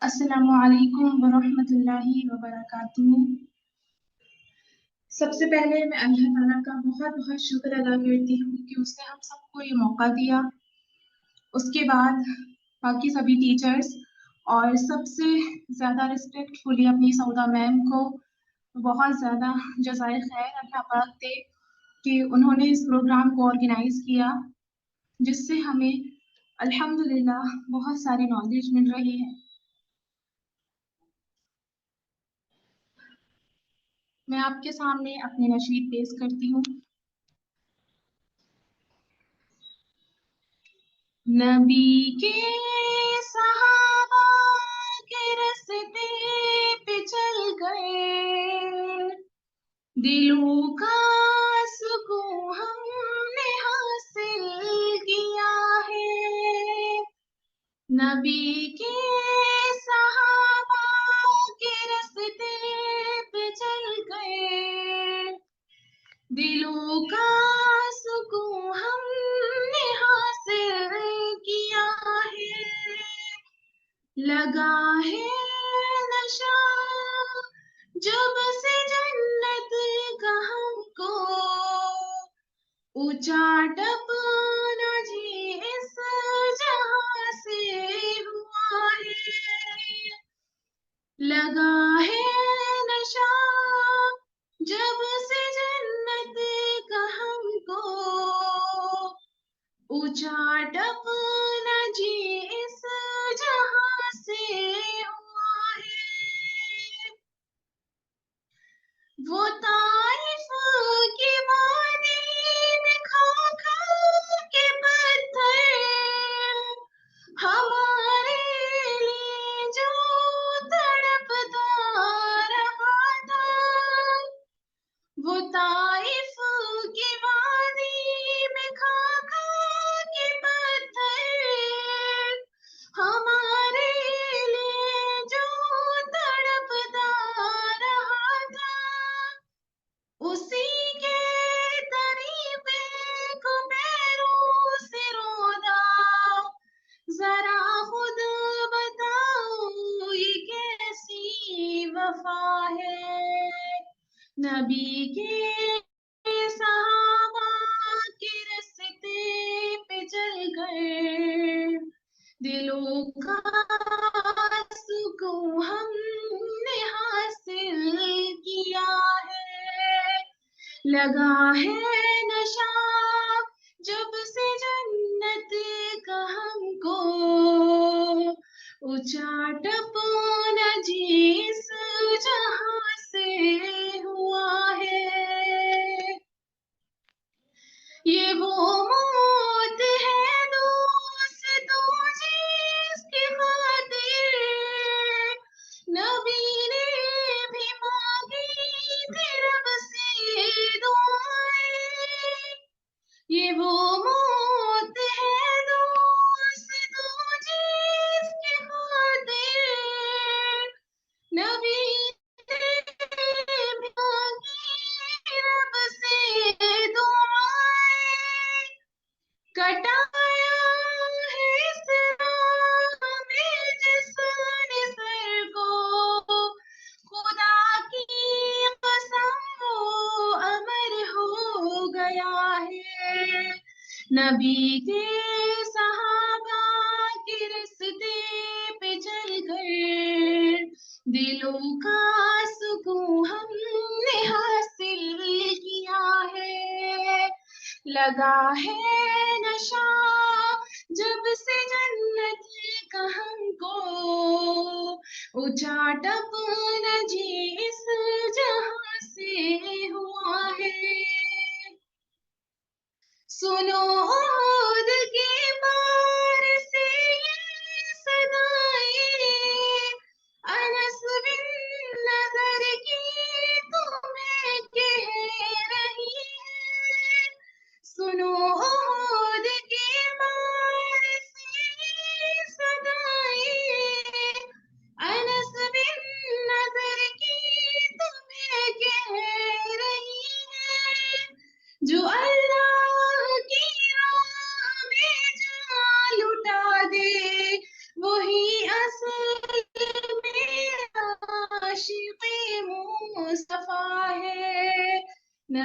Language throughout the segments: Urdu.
السلام علیکم ورحمۃ اللہ وبرکاتہ۔ سب سے پہلے میں اللہ تعالیٰ کا بہت بہت شکر ادا کرتی ہوں کہ اس نے ہم سب کو یہ موقع دیا۔ اس کے بعد باقی سبھی ٹیچرز اور سب سے زیادہ رسپیکٹفلی اپنی سعودہ میم کو بہت زیادہ جزائے خیر اللہ پاک دے کہ انہوں نے اس پروگرام کو آرگنائز کیا، جس سے ہمیں الحمدللہ بہت ساری نالج مل رہی ہے۔ میں آپ کے سامنے اپنی نشید پیش کرتی ہوں۔ نبی کے صحابہ کے راستے پہ چل گئے، دلوں کا سکون ہم نے حاصل کیا ہے۔ نبی کے صحابہ کے راستے پہ چل گئے، دلوں کا سکون ہم نے حاصل کیا ہے۔ لگا ہے نشہ جب سے جنت کا ہم کو، اونچا ٹپنا جی اس جہاں سے ہوا ہے۔ لگا ہے نشہ جب سے جنت کا ہم کو، اونچا ٹپنا جی اس جہاں سے ہوا ہے۔ وہ طائف کی وادی میں کھا کھا کے پتھر ہمارے لیے جو تڑپتا رہا تھا، وہ طائف کی وادی میں کھا کھا کے پتھر ہمارے لیے جو تڑپتا رہا تھا، اسی کے طریقے کو پیروں سے رودا۔ ذرا خود بتاؤ یہ کیسی وفا ہے۔ نبی کے صحابہ کے راستے پہ چل گئے، دلوں کا سکون ہم نے حاصل کیا ہے۔ لگا ہے نشہ جب سے جنت کا ہم کو، اونچا ٹپنا جی اس جہاں سے ہوا ہے۔ یہ وہ موت ہے دوستو جس کی خاطر نبی نے بھی مانگی تھی رب سے دعائیں۔ یہ وہ موت ہے دوستو جس کی خاطر نبی نے بھی مانگی رب سے دعائیں۔ کٹایا ہے اس راہ میں جس نے سر کو، خدا کی قسم وہ امر ہو گیا ہے۔ نبی کے صحابہ کے راستے پہ چل گئے، دلوں کا سکون ہم نے حاصل کیا ہے۔ لگا ہے نشہ جب سے جنت کا ہم کو، اونچا ٹپنا جی اس جہاں سے ہوا ہے۔ سنو عہد کے بار سے یہ صدائیں، انس بن نظر کی تمہیں کہہ رہی ہے۔ سنو عہد کے بار سے یہ صدائیں، انس بن نظر کی تمہیں کہہ رہی ہے۔ جو اللہ کی راہ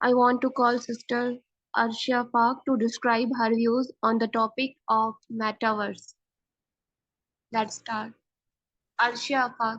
I want to call Sister Arshia Pak to describe her views on the topic of metaverse. Let's start. Arshia Pak.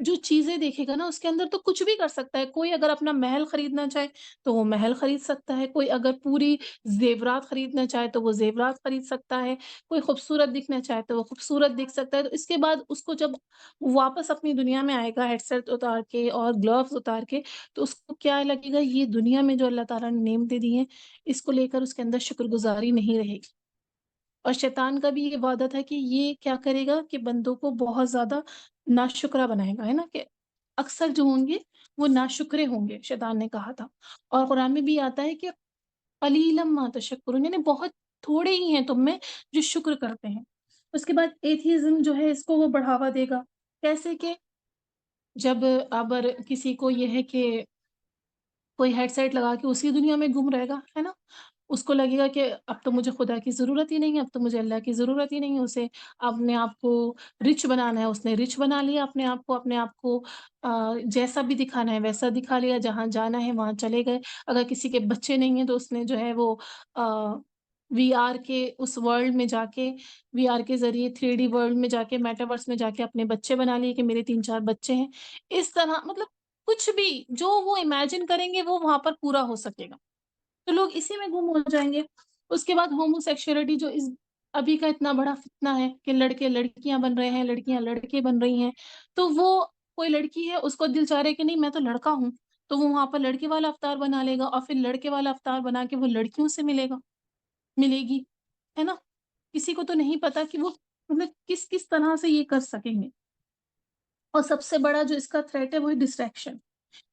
جو چیزیں دیکھے گا نا اس کے اندر تو کچھ بھی کر سکتا ہے. کوئی اگر اپنا محل خریدنا چاہے تو وہ محل خرید سکتا ہے. کوئی اگر پوری زیورات خریدنا چاہے تو وہ زیورات خرید سکتا ہے. کوئی خوبصورت دکھنا چاہے تو وہ خوبصورت دکھ سکتا ہے. تو اس کے بعد اس کو جب واپس اپنی دنیا میں آئے گا ہیڈ سیٹ اتار کے اور گلوز اتار کے, تو اس کو کیا لگے گا, یہ دنیا میں جو اللہ تعالیٰ نے نعمتیں دی ہیں اس کو لے کر اس کے اندر شکر گزاری نہیں رہے گی. اور شیطان کا بھی یہ وعدہ تھا کہ یہ کیا کرے گا کہ بندوں کو بہت زیادہ ناشکرا بنائے گا, ہے نا, کہ اکثر جو ہوں گے وہ ناشکرے ہوں گے, شیطان نے کہا تھا. اور قرآن میں بھی آتا ہے کہ قلیلا ما تشکرون, یعنی بہت تھوڑے ہی ہیں تم میں جو شکر کرتے ہیں. اس کے بعد ایتھیزم جو ہے اس کو وہ بڑھاوا دے گا. کیسے کہ جب ابر کسی کو یہ ہے کہ کوئی ہیڈ سیٹ لگا کے اسی دنیا میں گم رہے گا, ہے نا, اس کو لگے گا کہ اب تو مجھے خدا کی ضرورت ہی نہیں ہے, اب تو مجھے اللہ کی ضرورت ہی نہیں ہے. اسے اپنے آپ کو رچ بنانا ہے, اس نے رچ بنا لیا اپنے آپ کو جیسا بھی دکھانا ہے ویسا دکھا لیا, جہاں جانا ہے وہاں چلے گئے. اگر کسی کے بچے نہیں ہیں تو اس نے جو ہے وہ وی آر کے اس ورلڈ میں جا کے, وی آر کے ذریعے 3D ورلڈ میں جا کے, میٹاورس میں جا کے اپنے بچے بنا لیے کہ میرے 3-4 بچے ہیں. اس طرح مطلب کچھ بھی جو وہ امیجن کریں گے وہ وہاں پر پورا ہو سکے گا. تو لوگ اسی میں گم ہو جائیں گے. اس کے بعد ہومو سیکشولیٹی جو ابھی کا اتنا بڑا فتنہ ہے کہ لڑکے لڑکیاں بن رہے ہیں, لڑکیاں لڑکے بن رہی ہیں. تو وہ کوئی لڑکی ہے اس کو دل چاہ رہے کہ نہیں میں تو لڑکا ہوں, تو وہ وہاں پر لڑکے والا افطار بنا لے گا, اور پھر لڑکے والا افطار بنا کے وہ لڑکیوں سے ملے گی, ہے نا. کسی کو تو نہیں پتا کہ وہ مطلب کس طرح سے یہ کر سکیں گے. اور سب سے بڑا جو اس کا تھریٹ ہے وہ ڈسٹریکشن,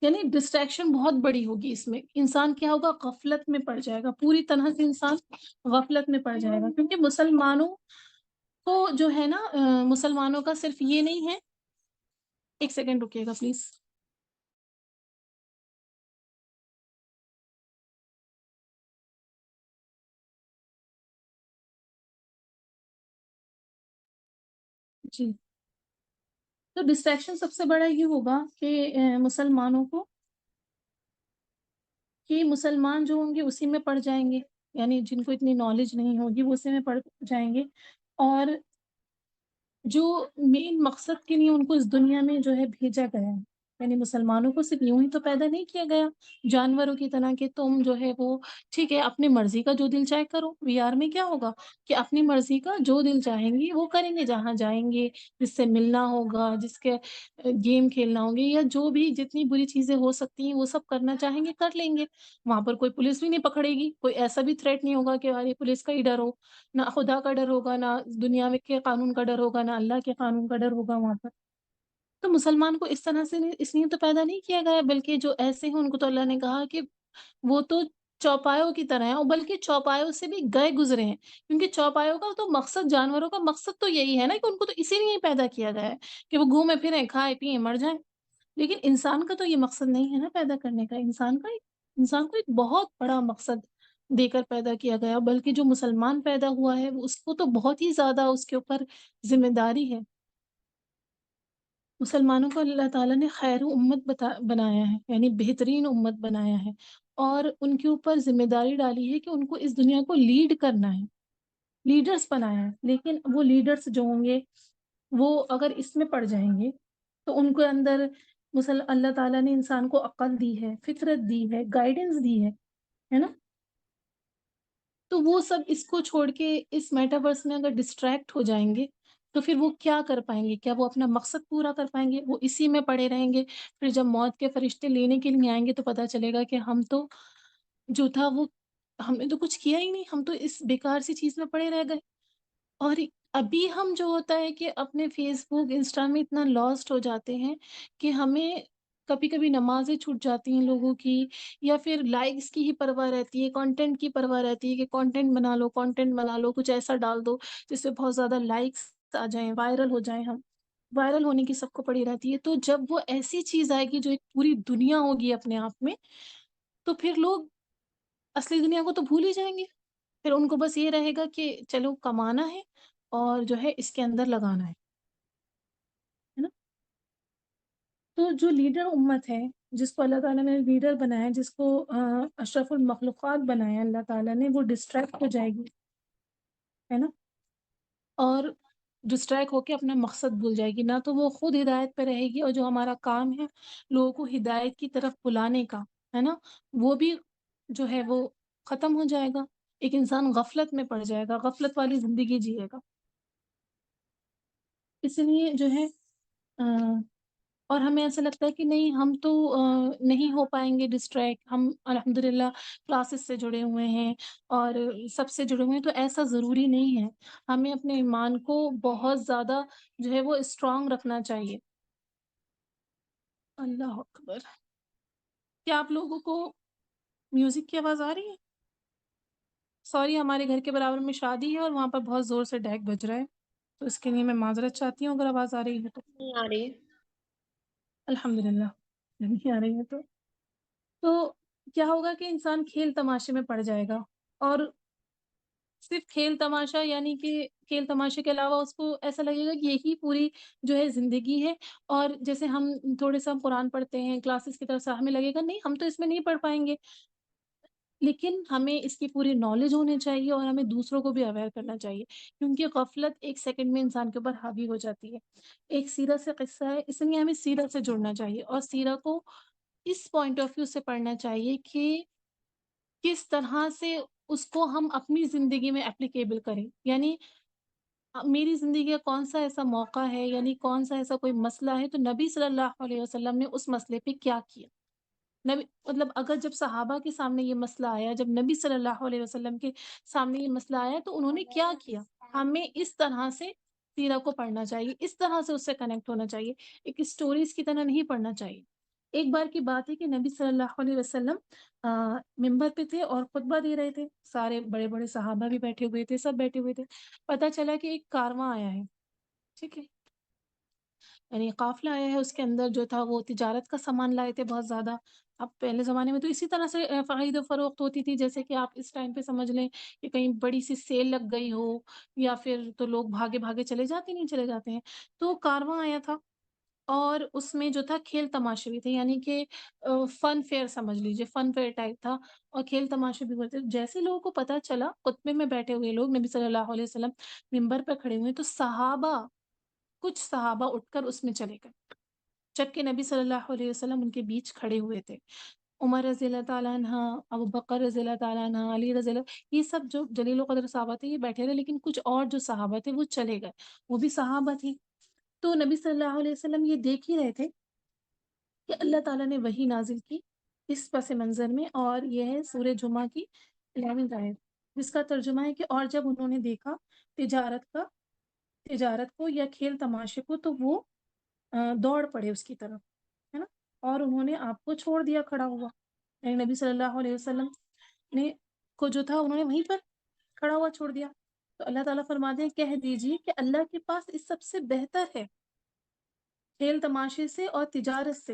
یعنی ڈسٹریکشن بہت بڑی ہوگی. اس میں انسان کیا ہوگا, غفلت میں پڑ جائے گا, پوری طرح سے انسان غفلت میں پڑ جائے گا. کیونکہ مسلمانوں کو جو ہے نا, مسلمانوں کا صرف یہ نہیں ہے. ایک سیکنڈ رکیے گا پلیز. جی, تو ڈسٹریکشن سب سے بڑا یہ ہوگا کہ مسلمانوں کو, کہ مسلمان جو ہوں گے اسی میں پڑ جائیں گے, یعنی جن کو اتنی نالج نہیں ہوگی وہ اسی میں پڑ جائیں گے. اور جو مین مقصد کے لیے ان کو اس دنیا میں جو ہے بھیجا گیا ہے, یعنی مسلمانوں کو صرف یوں ہی تو پیدا نہیں کیا گیا جانوروں کی طرح کہ تم جو ہے وہ ٹھیک ہے اپنی مرضی کا جو دل چاہے کرو. وی آر میں کیا ہوگا کہ اپنی مرضی کا جو دل چاہیں گی وہ کریں گے, جہاں جائیں گے, جس سے ملنا ہوگا, جس کے گیم کھیلنا ہوں گے, یا جو بھی جتنی بری چیزیں ہو سکتی ہیں وہ سب کرنا چاہیں گے کر لیں گے. وہاں پر کوئی پولیس بھی نہیں پکڑے گی, کوئی ایسا بھی تھریٹ نہیں ہوگا کہ یار یہ پولیس کا ہی ڈر ہو, نہ خدا کا ڈر ہوگا, نہ دنیا میں کے قانون کا ڈر ہوگا, نہ اللہ کے قانون کا ڈر ہوگا وہاں پر. تو مسلمان کو اس طرح سے اس لیے تو پیدا نہیں کیا گیا, بلکہ جو ایسے ہیں ان کو تو اللہ نے کہا کہ وہ تو چوپایوں کی طرح ہیں, اور بلکہ چوپایوں سے بھی گئے گزرے ہیں. کیونکہ چوپایوں کا تو مقصد, جانوروں کا مقصد تو یہی ہے نا کہ ان کو تو اسی لیے پیدا کیا گیا ہے کہ وہ گھومے پھریں, کھائے پیئیں, مر جائیں. لیکن انسان کا تو یہ مقصد نہیں ہے نا پیدا کرنے کا. انسان کو ایک بہت بڑا مقصد دے کر پیدا کیا گیا, بلکہ جو مسلمان پیدا ہوا ہے اس کو تو بہت ہی زیادہ اس کے اوپر ذمہ داری ہے. مسلمانوں کو اللہ تعالیٰ نے خیر امت بنایا ہے, یعنی بہترین امت بنایا ہے, اور ان کے اوپر ذمہ داری ڈالی ہے کہ ان کو اس دنیا کو لیڈ کرنا ہے, لیڈرز بنایا ہے. لیکن وہ لیڈرز جو ہوں گے وہ اگر اس میں پڑ جائیں گے تو ان کے اندر اللہ تعالیٰ نے انسان کو عقل دی ہے, فطرت دی ہے, گائیڈنس دی ہے نا. تو وہ سب اس کو چھوڑ کے اس میٹاورس میں اگر ڈسٹریکٹ ہو جائیں گے تو پھر وہ کیا کر پائیں گے, کیا وہ اپنا مقصد پورا کر پائیں گے؟ وہ اسی میں پڑے رہیں گے. پھر جب موت کے فرشتے لینے کے لیے آئیں گے تو پتہ چلے گا کہ ہم تو جو تھا وہ ہم نے تو کچھ کیا ہی نہیں, ہم تو اس بیکار سی چیز میں پڑے رہ گئے. اور ابھی ہم جو ہوتا ہے کہ اپنے فیس بک انسٹا میں اتنا لاسٹ ہو جاتے ہیں کہ ہمیں کبھی کبھی نمازیں چھوٹ جاتی ہیں لوگوں کی, یا پھر لائکس کی ہی پرواہ رہتی ہے, کنٹینٹ کی پرواہ رہتی ہے کہ کنٹینٹ بنا لو, کچھ ایسا ڈال دو جس سے بہت زیادہ لائکس آ جائیں, وائرل ہو جائیں. ہم وائرل ہونے کی سب کو پڑی رہتی ہے. تو جب وہ ایسی چیز آئے گی جو ایک پوری دنیا ہوگی اپنے آپ میں, تو پھر لوگ اصلی دنیا کو تو بھول ہی جائیں گے. پھر ان کو بس یہ رہے گا کہ چلو کمانا ہے اور جو ہے اس کے اندر لگانا ہے نا. تو جو لیڈر امت ہے, جس کو اللہ تعالیٰ نے لیڈر بنایا, جس کو اشرف المخلوقات بنایا اللہ تعالیٰ نے, وہ ڈسٹریکٹ ہو جائے گی, ہے نا. اور ڈسٹریکٹ ہو کے اپنا مقصد بھول جائے گی، نہ تو وہ خود ہدایت پہ رہے گی، اور جو ہمارا کام ہے لوگوں کو ہدایت کی طرف بلانے کا ہے نا، وہ بھی جو ہے وہ ختم ہو جائے گا، ایک انسان غفلت میں پڑ جائے گا، غفلت والی زندگی جیے گا۔ اس لیے جو ہے اور ہمیں ایسا لگتا ہے کہ نہیں ہم تو نہیں ہو پائیں گے ڈسٹریکٹ، ہم الحمدللہ کلاسز سے جڑے ہوئے ہیں اور سب سے جڑے ہوئے ہیں، تو ایسا ضروری نہیں ہے۔ ہمیں اپنے ایمان کو بہت زیادہ جو ہے وہ اسٹرانگ رکھنا چاہیے۔ اللہ اکبر! کیا آپ لوگوں کو میوزک کی آواز آ رہی ہے؟ سوری، ہمارے گھر کے برابر میں شادی ہے اور وہاں پر بہت زور سے ڈیک بج رہا ہے، تو اس کے لیے میں معذرت چاہتی ہوں اگر آواز آ رہی ہے تو۔ نہیں آ رہی ہے۔ الحمدللہ نہیں آ رہی ہے تو کیا ہوگا کہ انسان کھیل تماشے میں پڑ جائے گا، اور صرف کھیل تماشا یعنی کہ کھیل تماشے کے علاوہ اس کو ایسا لگے گا کہ یہی پوری جو ہے زندگی ہے، اور جیسے ہم تھوڑے سا قرآن پڑھتے ہیں کلاسز کی طرف سے، ہمیں لگے گا نہیں ہم تو اس میں نہیں پڑھ پائیں گے، لیکن ہمیں اس کی پوری نالج ہونی چاہیے اور ہمیں دوسروں کو بھی اویئر کرنا چاہیے، کیونکہ غفلت ایک سیکنڈ میں انسان کے اوپر حاوی ہو جاتی ہے۔ ایک سیرت سے قصہ ہے، اس لیے ہمیں سیرت سے جڑنا چاہیے، اور سیرت کو اس پوائنٹ آف ویو سے پڑھنا چاہیے کہ کس طرح سے اس کو ہم اپنی زندگی میں اپلیکیبل کریں، یعنی میری زندگی کا کون سا ایسا موقع ہے، یعنی کون سا ایسا کوئی مسئلہ ہے، تو نبی صلی اللہ علیہ وسلم نے اس مسئلے پہ کیا کیا۔ نبی مطلب اگر جب صحابہ کے سامنے یہ مسئلہ آیا، جب نبی صلی اللہ علیہ وسلم کے سامنے یہ مسئلہ آیا، تو انہوں نے کیا کیا۔ ہمیں اس طرح سے سیرت کو پڑھنا چاہیے، اس طرح سے اس سے کنیکٹ ہونا چاہیے، ایک اسٹوریز کی طرح نہیں پڑھنا چاہیے۔ ایک بار کی بات ہے کہ نبی صلی اللہ علیہ وسلم ممبر پہ تھے اور خطبہ دے رہے تھے، سارے بڑے بڑے صحابہ بھی بیٹھے ہوئے تھے، سب بیٹھے ہوئے تھے۔ پتہ چلا کہ ایک کارواں آیا ہے، ٹھیک ہے، یعنی قافلہ آیا ہے، اس کے اندر جو تھا وہ تجارت کا سامان لائے تھے بہت زیادہ۔ اب پہلے زمانے میں تو اسی طرح سے خرید و فروخت ہوتی تھی، جیسے کہ آپ اس ٹائم پہ سمجھ لیں کہ کہیں بڑی سی سیل لگ گئی ہو، یا پھر تو لوگ بھاگے بھاگے چلے جاتے نہیں چلے جاتے ہیں۔ تو کارواں آیا تھا اور اس میں جو تھا کھیل تماشے بھی تھے، یعنی کہ فن فیئر سمجھ لیجیے، فن فیئر ٹائپ تھا، اور کھیل تماشے بھی ہوتے۔ جیسے لوگوں کو پتہ چلا، خطبے میں بیٹھے ہوئے لوگ، نبی صلی اللہ علیہ وسلم ممبر پہ کھڑے ہوئے، تو صحابہ، کچھ صحابہ اٹھ کر اس میں چلے گئے، جبکہ نبی صلی اللہ علیہ وسلم ان کے بیچ کھڑے ہوئے تھے۔ عمر رضی اللہ تعالیٰ عنہ، ابو بکر رضی اللہ تعالیٰ عنہ، علی رضی اللہ، یہ سب جو جلیل و قدر صحابہ تھے یہ بیٹھے رہے، لیکن کچھ اور جو صحابہ تھے وہ چلے گئے، وہ بھی صحابہ تھے۔ تو نبی صلی اللہ علیہ وسلم یہ دیکھ ہی رہے تھے کہ اللہ تعالیٰ نے وحی نازل کی اس پس منظر میں، اور یہ ہے سورہ جمعہ کی 11 آیت، جس کا ترجمہ ہے کہ اور جب انہوں نے دیکھا تجارت کو یا کھیل تماشے کو، تو وہ دوڑ پڑے اس کی طرف، ہے نا، اور انہوں نے آپ کو چھوڑ دیا کھڑا ہوا، یعنی نبی صلی اللہ علیہ وسلم نے کو جو تھا انہوں نے وہیں پر کھڑا ہوا چھوڑ دیا۔ تو اللہ تعالیٰ فرماتے ہیں کہہ دیجیے کہ اللہ کے پاس اس سب سے بہتر ہے، کھیل تماشے سے اور تجارت سے،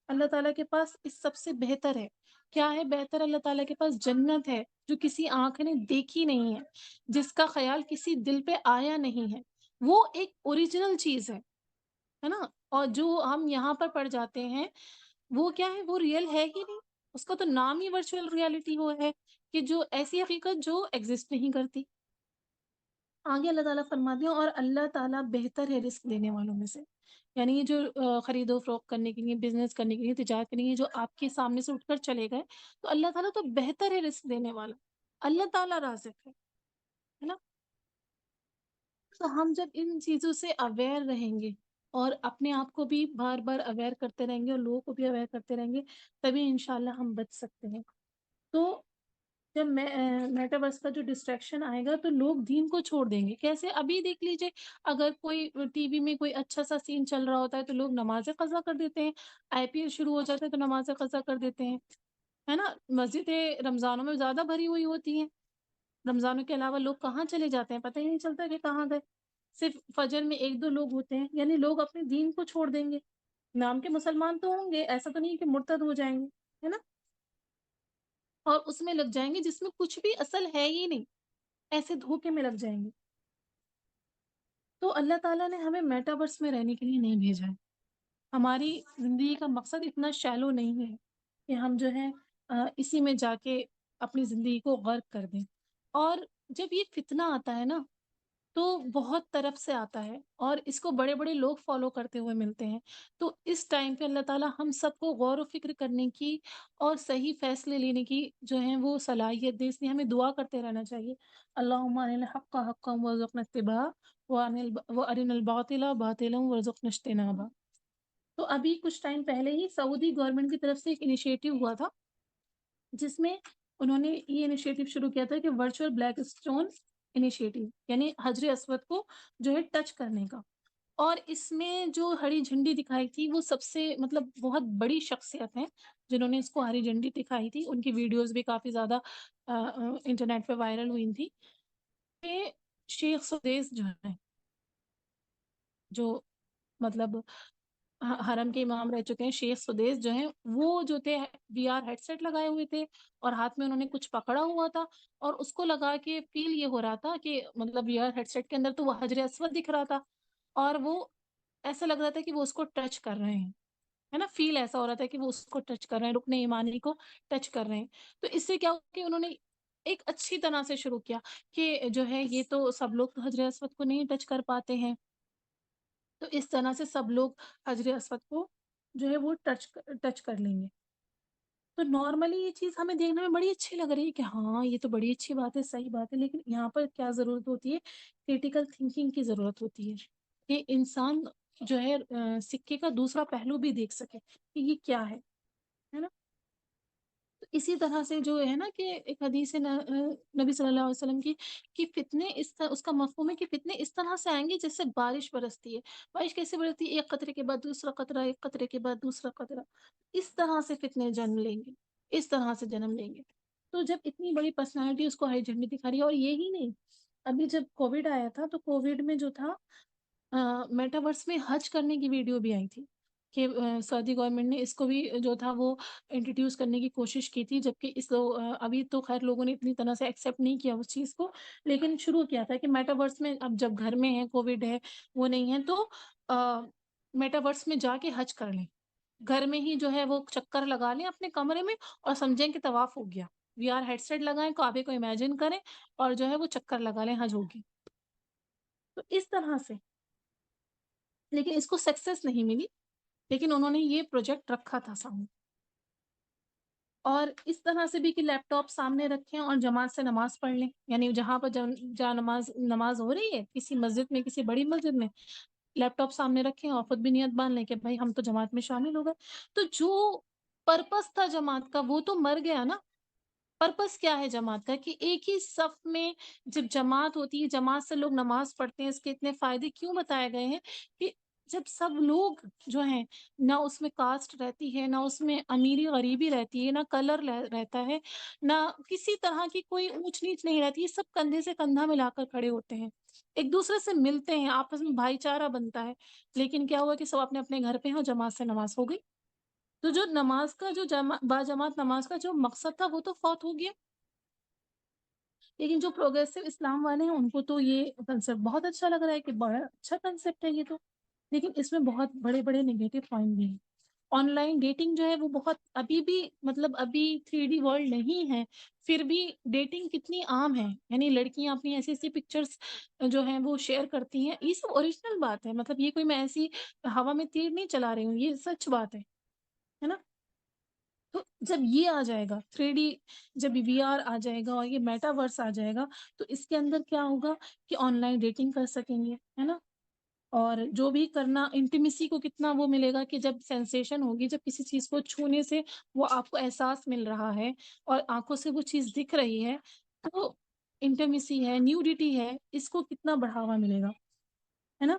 اللہ تعالیٰ کے پاس اس سب سے بہتر ہے۔ کیا ہے بہتر؟ اللہ تعالیٰ کے پاس جنت ہے، جو کسی آنکھ نے دیکھی نہیں ہے، جس کا خیال کسی دل پہ آیا نہیں ہے، وہ ایک اوریجنل چیز ہے نا، اور جو ہم یہاں پر پڑھ جاتے ہیں وہ کیا ہے، وہ ریئل ہے ہی نہیں، اس کا تو نام ہی ورچوئل ریالٹی وہ ہے کہ جو ایسی حقیقت جو ایگزسٹ نہیں کرتی۔ آگے اللہ تعالیٰ فرماتے ہیں اور اللہ تعالیٰ بہتر ہے رزق دینے والوں میں سے، یعنی یہ جو خرید و فروخت کرنے کے لیے، بزنس کرنے کے لیے، تجارت کرنے کے لیے جو آپ کے سامنے سے اٹھ کر چلے گئے، تو اللہ تعالیٰ تو بہتر ہے رزق دینے والا، اللہ تعالیٰ رازق ہے نا۔ تو ہم جب ان چیزوں سے اویئر رہیں گے اور اپنے آپ کو بھی بار بار اویئر کرتے رہیں گے اور لوگوں کو بھی اویئر کرتے رہیں گے، تبھی انشاءاللہ ہم بچ سکتے ہیں۔ تو جب میٹاورس کا جو ڈسٹریکشن آئے گا تو لوگ دین کو چھوڑ دیں گے۔ کیسے؟ ابھی دیکھ لیجئے، اگر کوئی ٹی وی میں کوئی اچھا سا سین چل رہا ہوتا ہے تو لوگ نماز قضا کر دیتے ہیں، آئی پی ایل شروع ہو جاتا ہے تو نماز قضا کر دیتے ہیں، ہے نا۔ مسجدیں رمضانوں میں زیادہ بھری ہوئی ہوتی ہیں، رمضانوں کے علاوہ لوگ کہاں چلے جاتے ہیں پتہ ہی نہیں چلتا کہ کہاں گئے، صرف فجر میں ایک دو لوگ ہوتے ہیں، یعنی لوگ اپنے دین کو چھوڑ دیں گے۔ نام کے مسلمان تو ہوں گے، ایسا تو نہیں کہ مرتد ہو جائیں گے، ہے نا، اور اس میں لگ جائیں گے جس میں کچھ بھی اصل ہے ہی نہیں، ایسے دھوکے میں لگ جائیں گے۔ تو اللہ تعالیٰ نے ہمیں میٹاورس میں رہنے کے لیے نہیں بھیجا ہے، ہماری زندگی کا مقصد اتنا شیلو نہیں ہے کہ ہم جو ہے اسی میں جا کے اپنی زندگی کو غرق کر دیں۔ اور جب یہ فتنہ آتا ہے نا، تو بہت طرف سے آتا ہے اور اس کو بڑے بڑے لوگ فالو کرتے ہوئے ملتے ہیں. تو اس ٹائم پہ اللہ تعالیٰ ہم سب کو غور و فکر کرنے کی اور صحیح فیصلے لینے کی جو ہے وہ صلاحیت دے، اس لیے ہمیں دعا کرتے رہنا چاہیے. اللہم ارنا الحق حقا وارزقنا اتباعہ وارنا الباطل باطلا وارزقنا اجتنابہ. تو ابھی کچھ ٹائم پہلے ہی سعودی گورنمنٹ کی طرف سے ایک انیشیٹو ہوا تھا جس میں انہوں نے یہ انیشیٹو شروع کیا تھا کہ ورچوئل بلیک اسٹون انیشیٹو، یعنی حجر اسود کو جو ہے ٹچ کرنے کا. اور اس میں جو ہری جھنڈی دکھائی تھی وہ سب سے مطلب بہت بڑی شخصیت ہیں جنہوں نے اس کو ہری جھنڈی دکھائی تھی. ان کی ویڈیوز بھی کافی زیادہ انٹرنیٹ پہ وائرل ہوئی تھی. کہ شیخ سدیس جو ہے، جو مطلب حرم کے امام رہ چکے ہیں، شیخ سدیس جو ہیں، وہ جو تھے وی آر ہیڈ سیٹ لگائے ہوئے تھے اور ہاتھ میں انہوں نے کچھ پکڑا ہوا تھا اور اس کو لگا کے فیل یہ ہو رہا تھا کہ مطلب وی آر ہیڈ سیٹ کے اندر تو وہ حجر اسود دکھ رہا تھا اور وہ ایسا لگ رہا تھا کہ وہ اس کو ٹچ کر رہے ہیں، ہے نا. فیل ایسا ہو رہا تھا کہ وہ اس کو ٹچ کر رہے ہیں، رکن ایمانی کو ٹچ کر رہے ہیں. تو اس سے کیا ہوا کہ انہوں نے ایک اچھی طرح سے شروع کیا کہ جو ہے یہ تو سب لوگ تو حجر اسود کو نہیں ٹچ کر پاتے ہیں، تو اس طرح سے سب لوگ حجر اسود کو جو ہے وہ ٹچ کر لیں گے. تو نارملی یہ چیز ہمیں دیکھنے میں بڑی اچھی لگ رہی ہے کہ ہاں یہ تو بڑی اچھی بات ہے، صحیح بات ہے، لیکن یہاں پر کیا ضرورت ہوتی ہے؟ کریٹیکل تھنکنگ کی ضرورت ہوتی ہے کہ انسان جو ہے سکے کا دوسرا پہلو بھی دیکھ سکے کہ یہ کیا ہے نا. تو اسی طرح سے جو ہے نا کہ ایک حدیث نبی صلی اللہ علیہ وسلم کی کہ فتنے اس کا مفہوم ہے کہ فتنے اس طرح سے آئیں گے جیسے بارش برستی ہے. بارش کیسے برستی ہے؟ ایک قطرے کے بعد دوسرا قطرہ، ایک قطرے کے بعد دوسرا قطرہ. اس طرح سے فتنے جنم لیں گے، اس طرح سے جنم لیں گے. تو جب اتنی بڑی پرسنالٹی اس کو ہری جھنڈی دکھا رہی ہے، اور یہی نہیں، ابھی جب کووڈ آیا تھا تو کووڈ میں جو تھا میٹاورس میں حج کرنے کی ویڈیو بھی آئی تھی کہ سعودی گورنمنٹ نے اس کو بھی جو تھا وہ انٹروڈیوس کرنے کی کوشش کی تھی، جبکہ ابھی تو خیر لوگوں نے اتنی طرح سے ایکسیپٹ نہیں کیا اس چیز کو، لیکن شروع کیا تھا کہ میٹاورس میں اب جب گھر میں ہے، کووڈ ہے، وہ نہیں ہے، تو میٹاورس میں جا کے حج کر لیں، گھر میں ہی جو ہے وہ چکر لگا لیں اپنے کمرے میں اور سمجھیں کہ طواف ہو گیا. وی آر ہیڈ سیٹ لگائیں، کعبے کو امیجن کریں اور جو ہے وہ چکر لگا لیں، حج ہوگی. تو اس طرح سے، لیکن اس کو سکسیس نہیں ملی، لیکن انہوں نے یہ پروجیکٹ رکھا تھا سامنے. اور اس طرح سے بھی کہ لیپ ٹاپ سامنے رکھیں اور جماعت سے نماز پڑھ لیں، یعنی جہاں پر جہاں نماز ہو رہی ہے کسی مسجد میں، کسی بڑی مسجد میں، لیپ ٹاپ سامنے رکھیں اور خود بھی نیت باندھ لیں کہ بھائی ہم تو جماعت میں شامل ہو گئے. تو جو پرپس تھا جماعت کا وہ تو مر گیا نا. پرپس کیا ہے جماعت کا؟ کہ ایک ہی صف میں جب جماعت ہوتی ہے، جماعت سے لوگ نماز پڑھتے ہیں. اس کے اتنے فائدے کیوں بتائے گئے ہیں کہ جب سب لوگ جو ہیں، نہ اس میں کاسٹ رہتی ہے، نہ اس میں امیری غریبی رہتی ہے، نہ کلر رہتا ہے، نہ کسی طرح کی کوئی اونچ نیچ نہیں رہتی ہے، سب کندھے سے کندھا ملا کر کھڑے ہوتے ہیں، ایک دوسرے سے ملتے ہیں، آپس میں بھائی چارہ بنتا ہے. لیکن کیا ہوا کہ سب اپنے اپنے گھر پہ ہیں اور جماعت سے نماز ہو گئی. تو جو نماز کا جو باجماعت نماز کا جو مقصد تھا وہ تو فوت ہو گیا. لیکن جو پروگریسو اسلام والے ہیں ان کو تو یہ کنسیپٹ بہت اچھا لگ رہا ہے کہ بڑا اچھا کنسیپٹ ہے یہ تو، لیکن اس میں بہت بڑے بڑے نیگیٹو پوائنٹ بھی ہیں. آن لائن ڈیٹنگ جو ہے وہ بہت ابھی بھی مطلب ابھی 3D ورلڈ نہیں ہے، پھر بھی ڈیٹنگ کتنی عام ہے. یعنی لڑکیاں اپنی ایسی ایسی پکچرز جو ہیں وہ شیئر کرتی ہیں. یہ سب اوریجنل بات ہے، مطلب یہ کوئی میں ایسی ہوا میں تیر نہیں چلا رہی ہوں، یہ سچ بات ہے نا. تو جب یہ آ جائے گا 3D، جب وی آر آ جائے گا اور یہ میٹاورس آ جائے گا، تو اس کے اندر کیا ہوگا کہ آن لائن ڈیٹنگ کر سکیں گے، ہے نا. اور جو بھی کرنا، انٹیمیسی کو کتنا وہ ملے گا کہ جب سینسیشن ہوگی، جب کسی چیز کو چھونے سے وہ آپ کو احساس مل رہا ہے اور آنکھوں سے وہ چیز دکھ رہی ہے، تو انٹیمیسی ہے، نیوڈیٹی ہے، اس کو کتنا بڑھاوا ملے گا، ہے نا.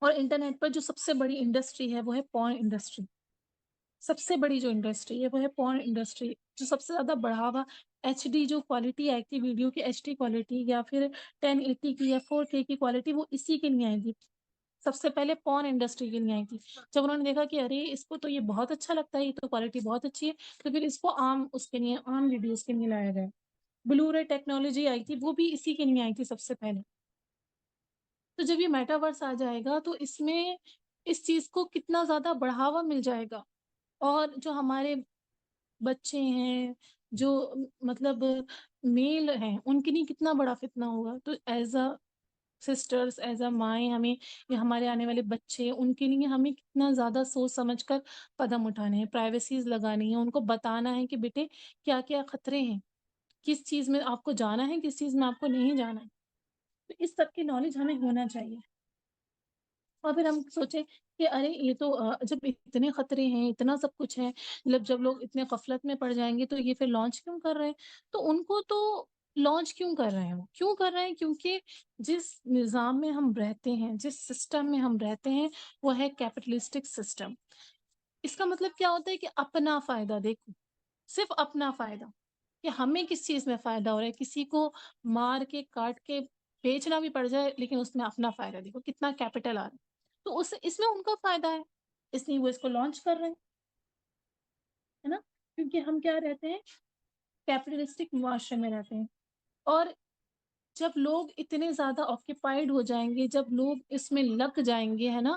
اور انٹرنیٹ پر جو سب سے بڑی انڈسٹری ہے وہ ہے پورن انڈسٹری. سب سے بڑی جو انڈسٹری ہے وہ ہے پورن انڈسٹری، جو سب سے زیادہ بڑھاوا ایچ ڈی جو کوالٹی آئی تھی ویڈیو کی، ایچ ڈی کوالٹی یا پھر 1080 کی یا 4K کی کوالٹی، وہ اسی کے لیے آئی تھی. سب سے پہلے پورن انڈسٹری کے لیے آئی تھی. جب انہوں نے دیکھا کہ ارے اس کو تو یہ بہت اچھا لگتا ہے، یہ تو کوالٹی بہت اچھی ہے، تو پھر اس کو عام اس کے لیے، عام ویڈیوز کے لیے لایا گیا. بلو رے ٹیکنالوجی آئی تھی، وہ بھی اسی کے لیے آئی تھی سب سے پہلے. تو جب یہ میٹاورس آ جائے گا تو اس میں اس چیز کو کتنا زیادہ بڑھاوا مل جائے گا. اور جو ہمارے بچے ہیں، جو مطلب میل ہیں، ان کے لیے کتنا بڑا فتنہ ہوگا. تو ایز سسٹرس، ایز اے مائیں، ہمیں یا ہمارے آنے والے بچے، ان کے لیے ہمیں کتنا زیادہ سوچ سمجھ کر قدم اٹھانے ہیں، پرائیویسیز لگانی ہے، ان کو بتانا ہے کہ بیٹے کیا کیا خطرے ہیں، کس چیز میں آپ کو جانا ہے، کس چیز میں آپ کو نہیں جانا ہے. تو اس سب کی نالج ہمیں ہونا چاہیے. اور پھر ہم سوچیں کہ ارے یہ تو جب اتنے خطرے ہیں، اتنا سب کچھ ہے، مطلب جب لوگ اتنے غفلت میں پڑ جائیں گے تو یہ پھر لانچ کیوں کر رہے ہیں؟ تو ان کو تو لانچ کیوں کر رہے ہیں؟ وہ کیوں کر رہے ہیں؟ کیونکہ جس نظام میں ہم رہتے ہیں، جس سسٹم میں ہم رہتے ہیں، وہ ہے کیپٹلسٹک سسٹم. اس کا مطلب کیا ہوتا ہے کہ اپنا فائدہ دیکھو، صرف اپنا فائدہ، کہ ہمیں کس چیز میں فائدہ ہو رہا ہے. کسی کو مار کے کاٹ کے بیچنا بھی پڑ جائے لیکن اس میں اپنا فائدہ دیکھو، کتنا کیپٹل آ رہا ہے، تو اس میں ان کا فائدہ ہے، اس لیے وہ اس کو لانچ کر رہے ہیں، ہے نا. کیونکہ ہم کیا رہتے ہیں، کیپٹلسٹک معاشرے میں رہتے ہیں. اور جب لوگ اتنے زیادہ آکیپائڈ ہو جائیں گے، جب لوگ اس میں لگ جائیں گے، ہے نا،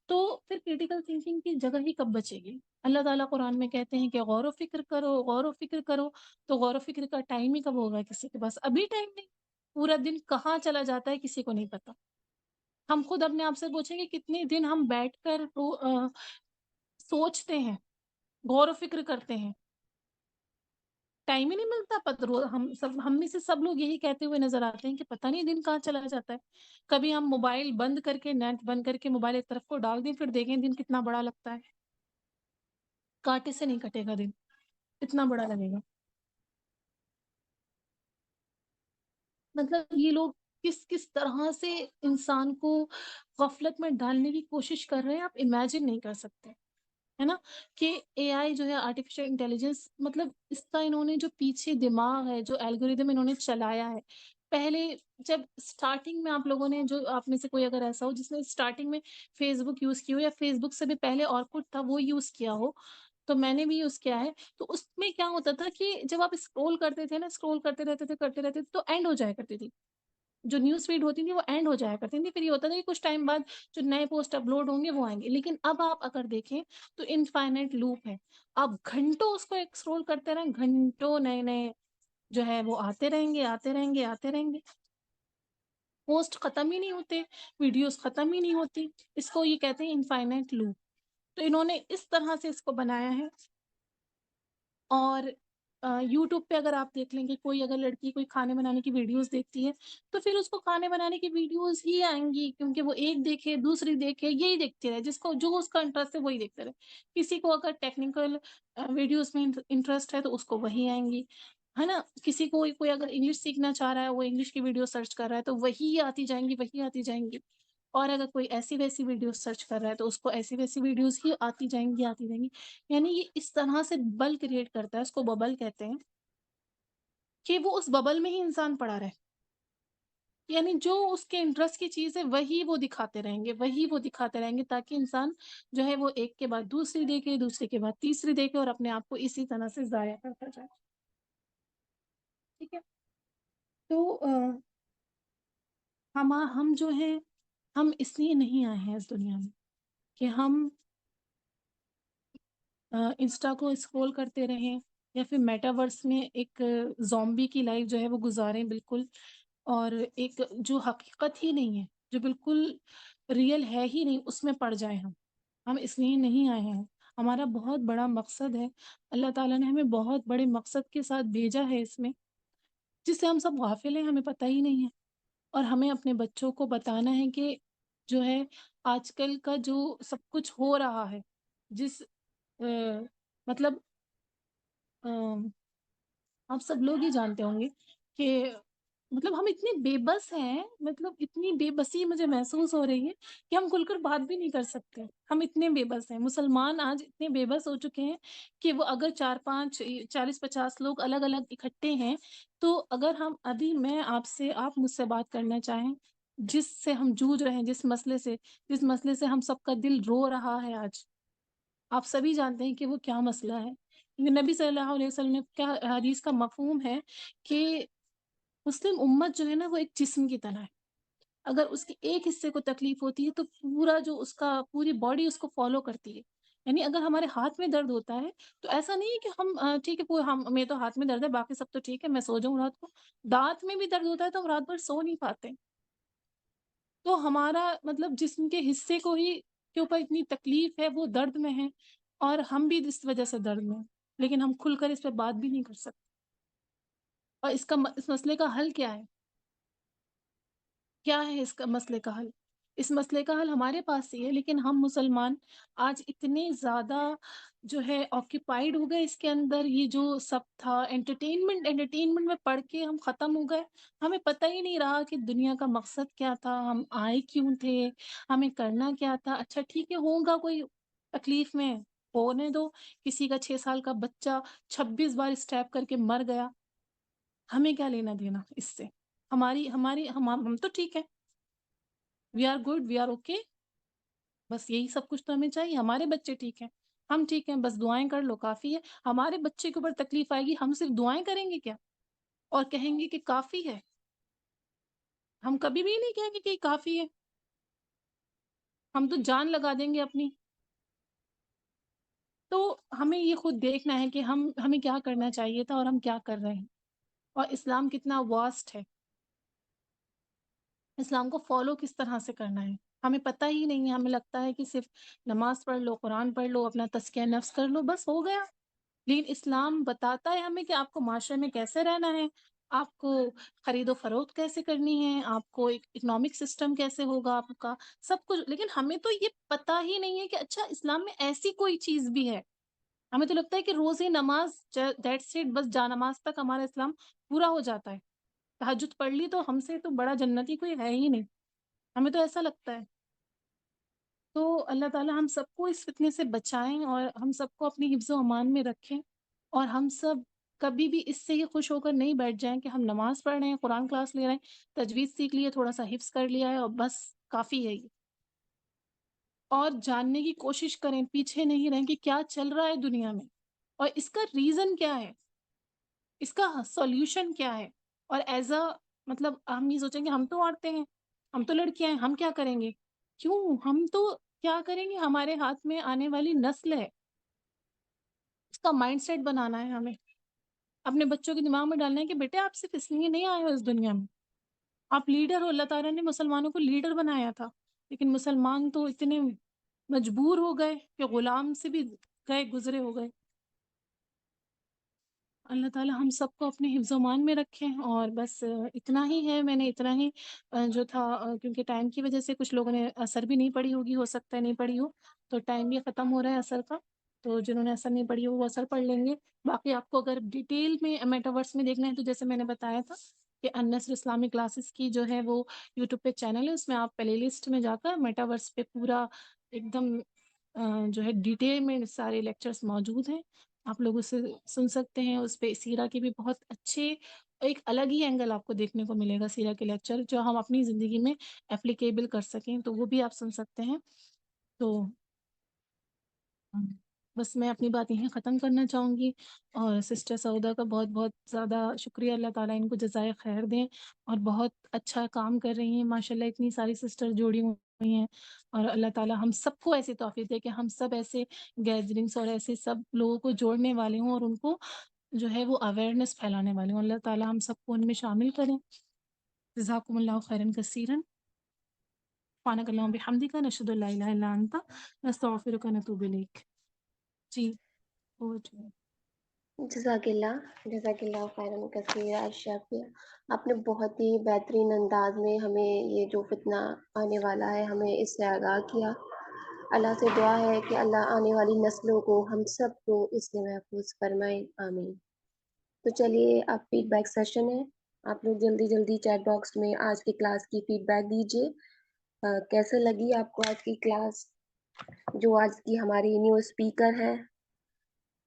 تو پھر کریٹیکل تھنکنگ کی جگہ ہی کب بچے گی؟ اللہ تعالیٰ قرآن میں کہتے ہیں کہ غور و فکر کرو، غور و فکر کرو. تو غور و فکر کا ٹائم ہی کب ہوگا کسی کے پاس؟ ابھی ٹائم نہیں. پورا دن کہاں چلا جاتا ہے کسی کو نہیں پتا. ہم خود اپنے آپ سے پوچھیں کہ کتنے دن ہم بیٹھ کر سوچتے ہیں، غور و فکر کرتے ہیں، ٹائم ہی نہیں ملتا. ہم میں سے سب لوگ یہی کہتے ہوئے نظر آتے ہیں کہ پتہ نہیں دن کہاں چلا جاتا ہے. کبھی ہم موبائل بند کر کے، نیٹ بند کر کے موبائل ایک طرف کو ڈال دیں، پھر دیکھیں دن کتنا بڑا لگتا ہے. کاٹے سے نہیں کٹے گا دن، اتنا بڑا لگے گا. مطلب یہ لوگ کس کس طرح سے انسان کو غفلت میں ڈالنے کی کوشش کر رہے ہیں، آپ امیجن نہیں کر سکتے، ہے نا. کہ اے آئی جو ہے، آرٹیفیشل انٹیلیجنس، مطلب اس کا انہوں نے جو پیچھے دماغ ہے، جو الگوریدم انہوں نے چلایا ہے. پہلے جب اسٹارٹنگ میں آپ لوگوں نے، جو آپ میں سے کوئی اگر ایسا ہو جس نے اسٹارٹنگ میں فیس بک یوز کی ہو، یا فیس بک سے بھی پہلے اورکٹ تھا وہ یوز کیا ہو، تو میں نے بھی یوز کیا ہے. تو اس میں کیا ہوتا تھا کہ جب آپ اسکرول کرتے تھے نا، اسکرول کرتے رہتے تھے تو اینڈ ہو جایا کرتی تھی. جو نیوز فیڈ ہوتی تھی وہ اینڈ ہو جایا کرتی تھی. پھر یہ ہوتا تھا کہ کچھ ٹائم بعد جو نئے پوسٹ اپلوڈ ہوں گے وہ آئیں گے. لیکن اب آپ اگر دیکھیں تو انفائنائٹ لوپ ہے. آپ گھنٹوں اس کو ایکسکرول کرتے رہیں، گھنٹوں نئے نئے جو ہے وہ آتے رہیں گے، آتے رہیں گے، آتے رہیں گے. پوسٹ ختم ہی نہیں ہوتے، ویڈیوز ختم ہی نہیں ہوتی. اس کو یہ کہتے ہیں انفائنائٹ لوپ. تو انہوں نے اس طرح سے اس کو بنایا ہے. اور یوٹیوب پہ اگر آپ دیکھ لیں گے، کوئی اگر لڑکی کوئی کھانے بنانے کی ویڈیوز دیکھتی ہے تو پھر اس کو کھانے بنانے کی ویڈیوز ہی آئیں گی، کیونکہ وہ ایک دیکھے، دوسری دیکھے، یہی دیکھتے رہے. جس کو جو اس کا انٹرسٹ ہے وہی دیکھتے رہے. کسی کو اگر ٹیکنیکل ویڈیوز میں انٹرسٹ ہے تو اس کو وہی آئیں گی، ہے نا. کسی کو کوئی اگر انگلش سیکھنا چاہ رہا ہے، وہ انگلش کی ویڈیو سرچ کر رہا ہے تو وہی آتی جائیں گی، وہی آتی جائیں گی. اور اگر کوئی ایسی ویسی ویڈیوز سرچ کر رہا ہے تو اس کو ایسی ویسی ویڈیوز ہی آتی جائیں گی، آتی جائیں گی. یعنی یہ اس طرح سے بل کریٹ کرتا ہے، اس کو ببل کہتے ہیں، کہ وہ اس ببل میں ہی انسان پڑا رہے. یعنی جو اس کے انٹرسٹ کی چیز ہے وہی وہ دکھاتے رہیں گے، وہی وہ دکھاتے رہیں گے، تاکہ انسان جو ہے وہ ایک کے بعد دوسری دیکھے، دوسرے کے بعد تیسری دیکھے، اور اپنے آپ کو اسی طرح سے ضائع کرتا جائے. ٹھیک ہے. تو ہم جو ہیں، ہم اس لیے نہیں آئے ہیں اس دنیا میں کہ ہم انسٹا کو اسکرول کرتے رہیں، یا پھر میٹاورس میں ایک زومبی کی لائف جو ہے وہ گزاریں بالکل، اور ایک جو حقیقت ہی نہیں ہے، جو بالکل ریئل ہے ہی نہیں، اس میں پڑ جائیں. ہم اس لیے نہیں آئے ہیں. ہمارا بہت بڑا مقصد ہے. اللہ تعالیٰ نے ہمیں بہت بڑے مقصد کے ساتھ بھیجا ہے اس میں، جس سے ہم سب غافل ہیں، ہمیں پتہ ہی نہیں ہے. اور ہمیں اپنے بچوں کو بتانا ہے کہ جو ہے آج کل کا جو سب کچھ ہو رہا ہے، جس مطلب آپ سب لوگ ہی جانتے ہوں گے کہ مطلب ہم اتنے بے بس ہیں، مطلب اتنی بے بسی مجھے محسوس ہو رہی ہے کہ ہم کھل کر بات بھی نہیں کر سکتے. ہم اتنے بے بس ہیں. مسلمان آج اتنے بے بس ہو چکے ہیں کہ وہ اگر 40-50 لوگ الگ الگ اکٹھے ہیں، تو اگر ہم ابھی آپ مجھ سے بات کرنا چاہیں، جس سے ہم جوجھ رہے ہیں، جس مسئلے سے ہم سب کا دل رو رہا ہے آج، آپ سبھی جانتے ہیں کہ وہ کیا مسئلہ ہے. نبی صلی اللہ علیہ وسلم نے کیا حدیث کا مفہوم ہے کہ مسلم امت جو ہے نا وہ ایک جسم کی طرح ہے. اگر اس کے ایک حصے کو تکلیف ہوتی ہے تو پورا جو اس کا پوری باڈی اس کو فالو کرتی ہے. یعنی اگر ہمارے ہاتھ میں درد ہوتا ہے تو ایسا نہیں ہے کہ ہم ٹھیک ہے، ہمیں تو ہاتھ میں درد ہے، باقی سب تو ٹھیک ہے، میں سو جاؤں رات کو. دانت میں بھی درد ہوتا ہے تو ہم رات بھر سو نہیں پاتے. تو ہمارا مطلب جسم کے حصے کو ہی کے اوپر اتنی تکلیف ہے، وہ درد میں ہے، اور ہم بھی اس وجہ سے درد میں ہیں، لیکن ہم کھل کر اس پہ بات بھی نہیں کر سکتے. اور اس مسئلے کا حل کیا ہے؟ کیا ہے اس کا مسئلے کا حل؟ اس مسئلے کا حل ہمارے پاس ہی ہے، لیکن ہم مسلمان آج اتنے زیادہ جو ہے آکیپائیڈ ہو گئے اس کے اندر. یہ جو سب تھا انٹرٹینمنٹ میں پڑھ کے ہم ختم ہو گئے. ہمیں پتہ ہی نہیں رہا کہ دنیا کا مقصد کیا تھا، ہم آئے کیوں تھے، ہمیں کرنا کیا تھا. اچھا ٹھیک ہے، ہوگا کوئی تکلیف میں ہونے دو. کسی کا 6 سال کا بچہ 26 بار اسٹیپ کر کے مر گیا، ہمیں کیا لینا دینا اس سے؟ ہم تو ٹھیک ہے، we are good, we are okay, بس یہی سب کچھ تو ہمیں چاہیے. ہمارے بچے ٹھیک ہیں، ہم ٹھیک ہیں، بس دعائیں کر لو کافی ہے. ہمارے بچے کے اوپر تکلیف آئے گی، ہم صرف دعائیں کریں گے کیا اور کہیں گے کہ کافی ہے؟ ہم کبھی بھی نہیں کہیں گے کہ کافی ہے، ہم تو جان لگا دیں گے اپنی. تو ہمیں یہ خود دیکھنا ہے کہ ہمیں کیا کرنا چاہیے تھا اور ہم کیا کر رہے ہیں، اور اسلام کتنا واسٹ ہے، اسلام کو فالو کس طرح سے کرنا ہے ہمیں پتہ ہی نہیں ہے. ہمیں لگتا ہے کہ صرف نماز پڑھ لو، قرآن پڑھ لو، اپنا تزکیہ نفس کر لو، بس ہو گیا. لیکن اسلام بتاتا ہے ہمیں کہ آپ کو معاشرے میں کیسے رہنا ہے، آپ کو خرید و فروخت کیسے کرنی ہے، آپ کو ایک اکنامک سسٹم کیسے ہوگا آپ کا، سب کچھ. لیکن ہمیں تو یہ پتہ ہی نہیں ہے کہ اچھا اسلام میں ایسی کوئی چیز بھی ہے. ہمیں تو لگتا ہے کہ روزے نماز دیٹس اٹ، بس جا نماز تک ہمارا اسلام پورا ہو جاتا ہے. تہجد پڑھ لی تو ہم سے تو بڑا جنتی کوئی ہے ہی نہیں، ہمیں تو ایسا لگتا ہے. تو اللہ تعالی ہم سب کو اس فتنے سے بچائیں اور ہم سب کو اپنی حفظ و امان میں رکھیں، اور ہم سب کبھی بھی اس سے ہی خوش ہو کر نہیں بیٹھ جائیں کہ ہم نماز پڑھ رہے ہیں، قرآن کلاس لے رہے ہیں، تجوید سیکھ لیے، تھوڑا سا حفظ کر لیا ہے اور بس کافی ہے یہ. اور جاننے کی کوشش کریں، پیچھے نہیں رہیں کہ کیا چل رہا ہے دنیا میں اور اس کا ریزن کیا ہے، اس کا سولوشن کیا ہے. اور ایز اے مطلب ہم یہ سوچیں کہ ہم تو عورتیں ہیں، ہم تو لڑکیاں ہیں، ہم کیا کریں گے؟ کیوں؟ ہم تو کیا کریں گے؟ ہمارے ہاتھ میں آنے والی نسل ہے، اس کا مائنڈ سیٹ بنانا ہے. ہمیں اپنے بچوں کے دماغ میں ڈالنا ہے کہ بیٹے آپ صرف اس لیے نہیں آئے ہو اس دنیا میں، آپ لیڈر ہو. اللہ تعالیٰ نے مسلمانوں کو لیڈر بنایا تھا، لیکن مسلمان تو اتنے مجبور ہو گئے کہ غلام سے بھی گزرے ہو گئے. اللہ تعالیٰ ہم سب کو اپنے حفظ و امان میں رکھیں. اور بس اتنا ہی ہے، میں نے اتنا ہی جو تھا، کیونکہ ٹائم کی وجہ سے کچھ لوگوں نے اثر بھی نہیں پڑھی ہوگی، ہو سکتا ہے نہیں پڑھی ہو، تو ٹائم بھی ختم ہو رہا ہے اثر کا، تو جنہوں نے اثر نہیں پڑھی ہو وہ اثر پڑھ لیں گے. باقی آپ کو اگر ڈیٹیل میں میٹاورس میں دیکھنا ہے تو جیسے میں نے بتایا تھا کہ النصر اسلامی کلاسز کی جو ہے وہ یوٹیوب پہ چینل ہے، اس میں آپ پلے لسٹ میں جا کر میٹاورس پہ پورا ایک دم جو ہے ڈیٹیل میں سارے لیکچرز موجود ہیں، آپ لوگ اسے سن سکتے ہیں. اس پہ سیرہ کے بھی بہت اچھے، ایک الگ ہی اینگل آپ کو دیکھنے کو ملے گا سیرہ کے لیکچر، جو ہم اپنی زندگی میں اپلیکیبل کر سکیں، تو وہ بھی آپ سن سکتے ہیں. تو بس میں اپنی بات یہیں ختم کرنا چاہوں گی، اور سسٹر سعودہ کا بہت بہت زیادہ شکریہ. اللہ تعالیٰ ان کو جزائے خیر دیں، اور بہت اچھا کام کر رہی ہیں ماشاء اللہ. اتنی ساری سسٹر جوڑی ہوئی ہیں، اور اللہ تعالیٰ ہم سب کو ایسی توفیق دے کہ ہم سب ایسے گیدرنگس اور ایسے سب لوگوں کو جوڑنے والے ہوں، اور ان کو جو ہے وہ اویئرنیس پھیلانے والے ہوں. اللہ تعالیٰ ہم سب کو ان میں شامل کریں. جزاکم اللہ خیرا کثیرا. سبحانک اللہم بحمدک، نشہد ان لا الہ الا انت، نستغفرک ونتوب الیک. جی جزاک اللہ خیرا کثیرا. اشرفیہ، آپ نے بہت ہی بہترین انداز میں ہمیں یہ جو فتنہ آنے والا ہے ہمیں اس سے آگاہ کیا. اللہ سے دعا ہے کہ اللہ آنے والی نسلوں کو، ہم سب کو اس سے محفوظ فرمائے، آمین. تو چلیے اب فیڈ بیک سیشن ہے. آپ لوگ جلدی جلدی چیٹ باکس میں آج کی کلاس کی فیڈ بیک دیجیے. کیسے لگی آپ کو آج کی کلاس؟ جو آج کی ہماری نیو اسپیکر ہیں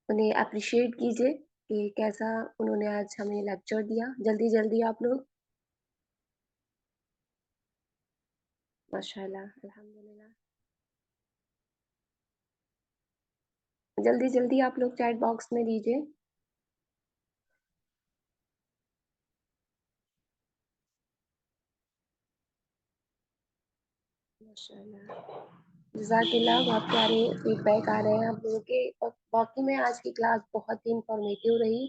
انہیں اپریشیٹ کیجیے کہ کیسا انہوں نے آج ہمیں لیکچر دیا. جلدی جلدی آپ لوگ. ماشاء اللہ، الحمدللہ. جلدی جلدی آپ لوگ چیٹ باکس میں دیجیے. ماشاء اللہ، جزاک اللہ. بہت پیارے فیڈ بیک آ رہے ہیں آپ لوگوں کے. باقی میں آج کی کلاس بہت ہی انفارمیٹیو رہی.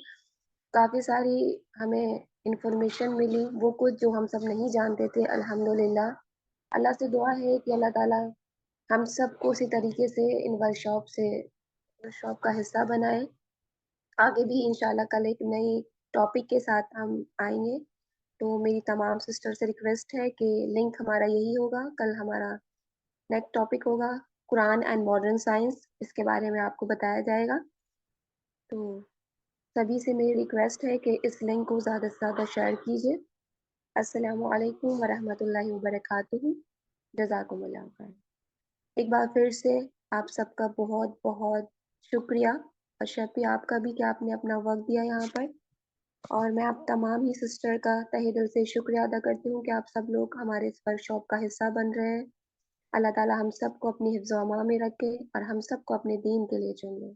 کافی ساری ہمیں انفارمیشن ملی، وہ کچھ جو ہم سب نہیں جانتے تھے الحمدللہ. اللہ سے دعا ہے کہ اللہ تعالیٰ ہم سب کو اسی طریقے سے ان ورکشاپ کا حصہ بنائے. آگے بھی انشاءاللہ کل ایک نئی ٹاپک کے ساتھ ہم آئیں گے. تو میری تمام سسٹر سے ریکویسٹ ہے کہ لنک ہمارا یہی ہوگا. کل ہمارا نیکسٹ ٹاپک ہوگا قرآن اینڈ ماڈرن سائنس. اس کے بارے میں آپ کو بتایا جائے گا. تو سبھی سے میری ریکویسٹ ہے کہ اس لنک کو زیادہ سے زیادہ شیئر کیجیے. السلام علیکم ورحمۃ اللہ وبرکاتہ. جزاکم اللہ خیر. ایک بار پھر سے آپ سب کا بہت بہت شکریہ. اور شفیع آپ کا بھی کہ آپ نے اپنا وقت دیا یہاں پر. اور میں آپ تمام ہی سسٹر کا تہہ دل سے شکریہ ادا کرتی ہوں کہ آپ سب لوگ ہمارے اس ورکشاپ کا حصہ بن رہے ہیں. اللہ تعالیٰ ہم سب کو اپنی حفظ و امان میں رکھے اور ہم سب کو اپنے دین کے لیے چن لے.